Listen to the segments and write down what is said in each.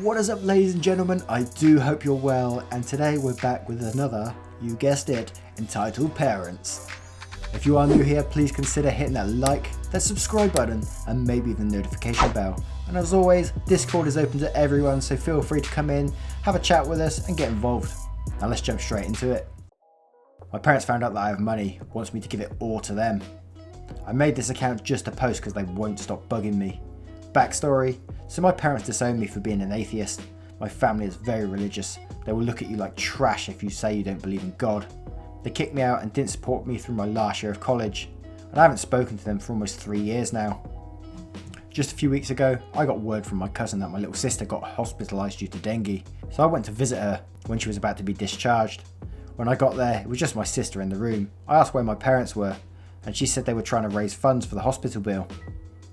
What is up, ladies and gentlemen? I do hope you're well, and today we're back with another, you guessed it, Entitled Parents. If you are new here, please consider hitting that like, that subscribe button, and maybe the notification bell. And as always, Discord is open to everyone, so feel free to come in, have a chat with us, and get involved. Now let's jump straight into it. My parents found out that I have money, wants me to give it all to them. I made this account just to post because they won't stop bugging me. Backstory: so my parents disowned me for being an atheist. My family is very religious. They will look at you like trash if you say you don't believe in God. They kicked me out and didn't support me through my last year of college, and I haven't spoken to them for almost 3 years now. Just a few weeks ago, I got word from my cousin that my little sister got hospitalised due to dengue, so I went to visit her when she was about to be discharged. When I got there, it was just my sister in the room. I asked where my parents were, and she said they were trying to raise funds for the hospital bill.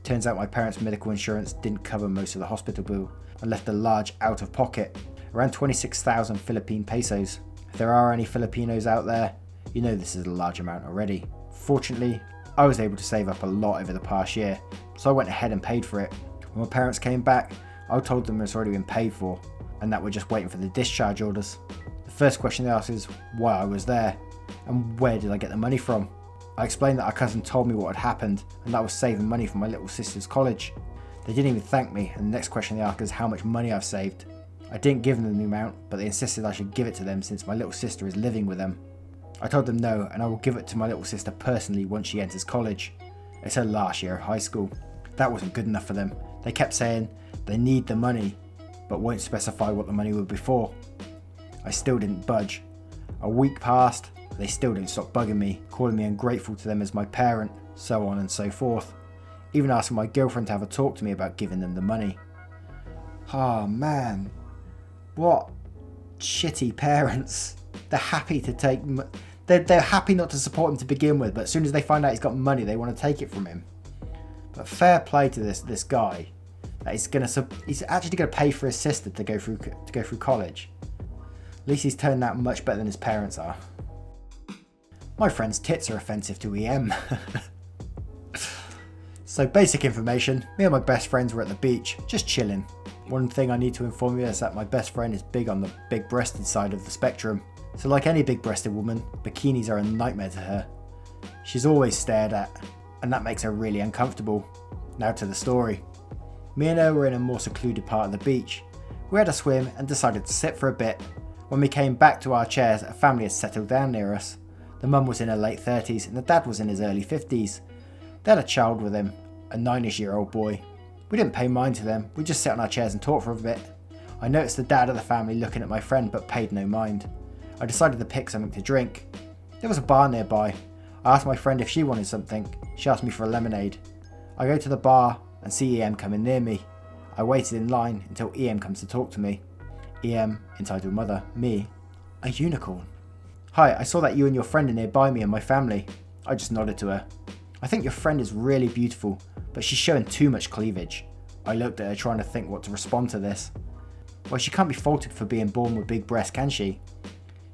Turns out my parents' medical insurance didn't cover most of the hospital bill and left a large out of pocket, around 26,000 Philippine pesos. If there are any Filipinos out there, you know this is a large amount already. Fortunately, I was able to save up a lot over the past year, so I went ahead and paid for it. When my parents came back, I told them it's already been paid for and that we're just waiting for the discharge orders. The first question they asked is why I was there and where did I get the money from. I explained that our cousin told me what had happened and that I was saving money for my little sister's college. They didn't even thank me, and the next question they asked is how much money I've saved. I didn't give them the amount, but they insisted I should give it to them since my little sister is living with them. I told them no, and I will give it to my little sister personally once she enters college. It's her last year of high school. That wasn't good enough for them. They kept saying they need the money, but won't specify what the money would be for. I still didn't budge. A week passed. They still didn't stop bugging me, calling me ungrateful to them as my parent, so on and so forth. Even asking my girlfriend to have a talk to me about giving them the money. Oh man, what shitty parents. They're happy to take, they're happy not to support him to begin with, but as soon as they find out he's got money, they want to take it from him. But fair play to this guy, that he's actually gonna pay for his sister to go through college. At least he's turned out much better than his parents are. My friend's tits are offensive to EM. So basic information, me and my best friends were at the beach, just chilling. One thing I need to inform you is that my best friend is big on the big breasted side of the spectrum. So like any big breasted woman, bikinis are a nightmare to her. She's always stared at, and that makes her really uncomfortable. Now to the story. Me and her were in a more secluded part of the beach. We had a swim and decided to sit for a bit. When we came back to our chairs, a family had settled down near us. The mum was in her late 30s and the dad was in his early 50s. They had a child with him, a 9-ish-year-old boy. We didn't pay mind to them, we just sat on our chairs and talked for a bit. I noticed the dad of the family looking at my friend but paid no mind. I decided to pick something to drink. There was a bar nearby. I asked my friend if she wanted something. She asked me for a lemonade. I go to the bar and see EM coming near me. I waited in line until EM comes to talk to me. EM, entitled mother, me, a unicorn. Hi, I saw that you and your friend are nearby me and my family. I just nodded to her. I think your friend is really beautiful, but she's showing too much cleavage. I looked at her trying to think what to respond to this. Well, she can't be faulted for being born with big breasts, can she?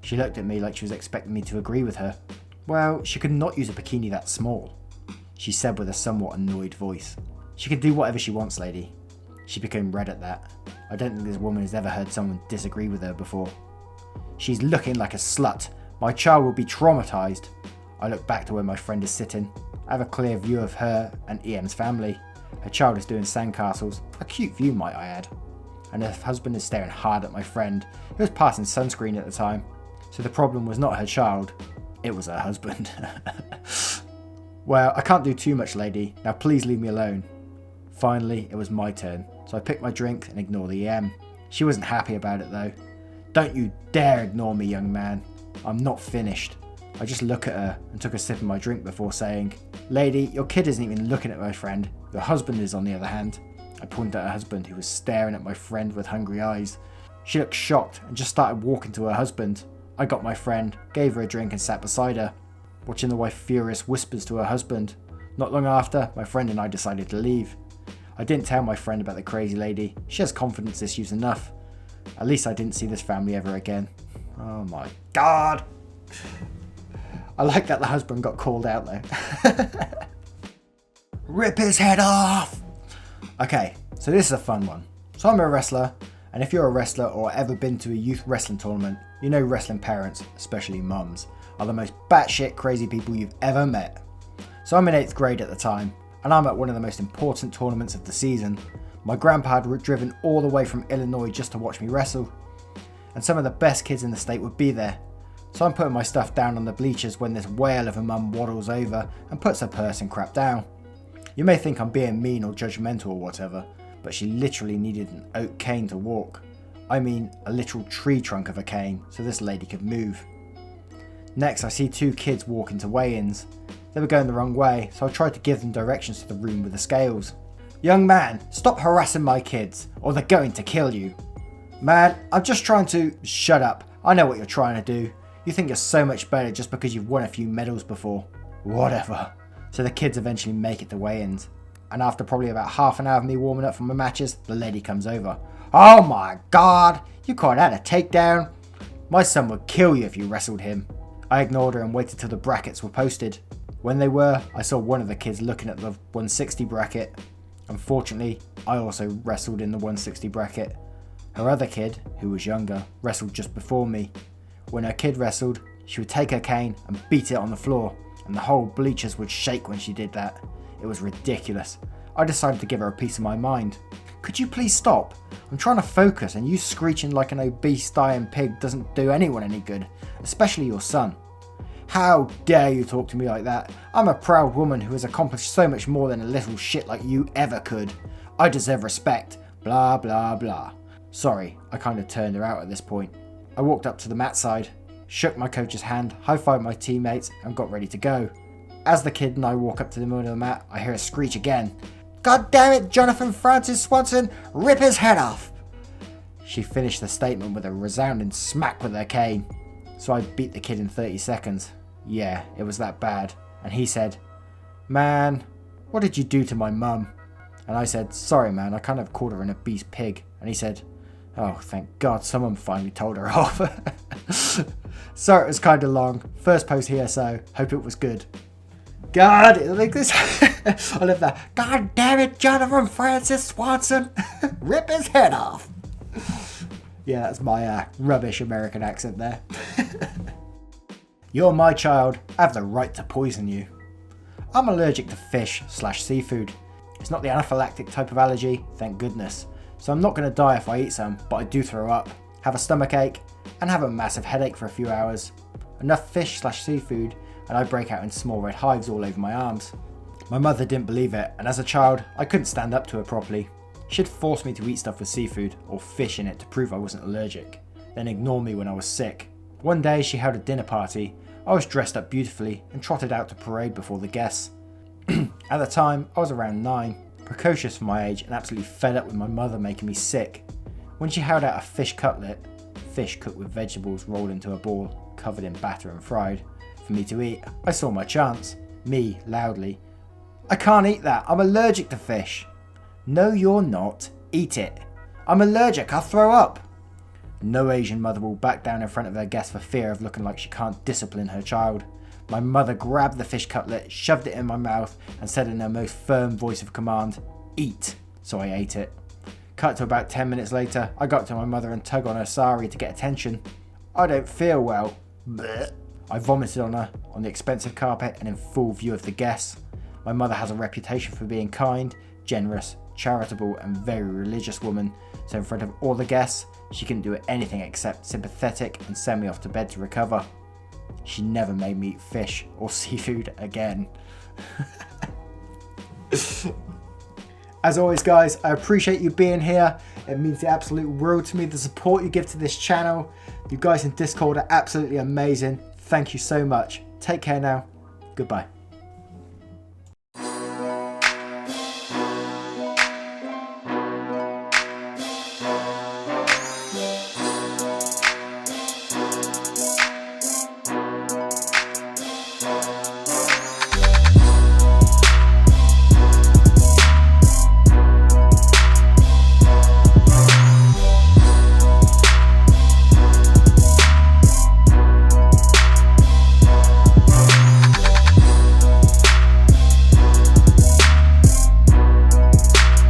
She looked at me like she was expecting me to agree with her. Well, she could not use a bikini that small, she said with a somewhat annoyed voice. She can do whatever she wants, lady. She became red at that. I don't think this woman has ever heard someone disagree with her before. She's looking like a slut. My child will be traumatized. I look back to where my friend is sitting. I have a clear view of her and EM's family. Her child is doing sandcastles, a cute view might I add. And her husband is staring hard at my friend, who was passing sunscreen at the time. So the problem was not her child, it was her husband. Well, I can't do too much, lady. Now please leave me alone. Finally, it was my turn, so I picked my drink and ignored the EM. She wasn't happy about it though. Don't you dare ignore me, young man. I'm not finished. I just look at her and took a sip of my drink before saying, lady, your kid isn't even looking at my friend. Your husband is, on the other hand. I pointed at her husband, who was staring at my friend with hungry eyes. She looked shocked and just started walking to her husband. I got my friend, gave her a drink and sat beside her, watching the wife furious whispers to her husband. Not long after, my friend and I decided to leave. I didn't tell my friend about the crazy lady. She has confidence issues enough. At least I didn't see this family ever again. Oh my god! I like that the husband got called out though. Rip his head off! Okay, so this is a fun one. So I'm a wrestler, And if you're a wrestler or ever been to a youth wrestling tournament, you know wrestling parents, especially mums, are the most batshit crazy people you've ever met. So I'm in 8th grade at the time, and I'm at one of the most important tournaments of the season. My grandpa had driven all the way from Illinois just to watch me wrestle, and some of the best kids in the state would be there. So I'm putting my stuff down on the bleachers when this whale of a mum waddles over and puts her purse and crap down. You may think I'm being mean or judgmental or whatever, but she literally needed an oak cane to walk. I mean a literal tree trunk of a cane so this lady could move. Next I see 2 kids walk into weigh-ins. They were going the wrong way, so I tried to give them directions to the room with the scales. "Young man, stop harassing my kids or they're going to kill you." "Man, I'm just trying to..." "Shut up, I know what you're trying to do. You think you're so much better just because you've won a few medals before." Whatever. So the kids eventually make it to weigh-ins, and after probably about half an hour of me warming up for my matches, the lady comes over. "Oh my god, you caught that a takedown? My son would kill you if you wrestled him." I ignored her and waited till the brackets were posted. When they were, I saw one of the kids looking at the 160 bracket. Unfortunately, I also wrestled in the 160 bracket. Her other kid, who was younger, wrestled just before me. When her kid wrestled, she would take her cane and beat it on the floor, and the whole bleachers would shake when she did that. It was ridiculous. I decided to give her a piece of my mind. "Could you please stop? I'm trying to focus, and you screeching like an obese dying pig doesn't do anyone any good, especially your son." "How dare you talk to me like that? I'm a proud woman who has accomplished so much more than a little shit like you ever could. I deserve respect, blah blah blah." Sorry, I kind of turned her out at this point. I walked up to the mat side, shook my coach's hand, high-fived my teammates, and got ready to go. As the kid and I walk up to the middle of the mat, I hear a screech again. "God damn it, Jonathan Francis Swanson, rip his head off!" She finished the statement with a resounding smack with her cane. So I beat the kid in 30 seconds. Yeah, it was that bad. And he said, "Man, what did you do to my mum?" And I said, "Sorry man, I kind of called her an obese pig." And he said, "Oh, thank God someone finally told her off." Sorry it was kind of long. First post here, so hope it was good. God, like this. I love that. "God damn it, Jonathan Francis Swanson, rip his head off." Yeah, that's my rubbish American accent there. "You're my child, I have the right to poison you." I'm allergic to fish/seafood. It's not the anaphylactic type of allergy, thank goodness. So I'm not going to die if I eat some, but I do throw up, have a stomach ache, and have a massive headache for a few hours. Enough fish/seafood, and I break out in small red hives all over my arms. My mother didn't believe it, and as a child, I couldn't stand up to her properly. She'd force me to eat stuff with seafood or fish in it to prove I wasn't allergic, then ignore me when I was sick. One day she held a dinner party. I was dressed up beautifully and trotted out to parade before the guests. At the time, I was around 9, precocious for my age and absolutely fed up with my mother making me sick. When she held out a fish cutlet, fish cooked with vegetables rolled into a ball, covered in batter and fried, for me to eat, I saw my chance. Me, loudly, "I can't eat that, I'm allergic to fish." "No you're not, eat it." "I'm allergic, I'll throw up." No Asian mother will back down in front of her guests for fear of looking like she can't discipline her child. My mother grabbed the fish cutlet, shoved it in my mouth, and said in her most firm voice of command, "Eat." So I ate it. Cut to about 10 minutes later, I got to my mother and tugged on her sari to get attention. "I don't feel well." Blech. I vomited on her, on the expensive carpet, and in full view of the guests. My mother has a reputation for being kind, generous, charitable, and very religious woman, so in front of all the guests, she couldn't do anything except sympathetic and send me off to bed to recover. She never made me eat fish or seafood again. As always guys, I appreciate you being here. It means the absolute world to me, the support you give to this channel. You guys in Discord are absolutely amazing. Thank you so much. Take care now. Goodbye.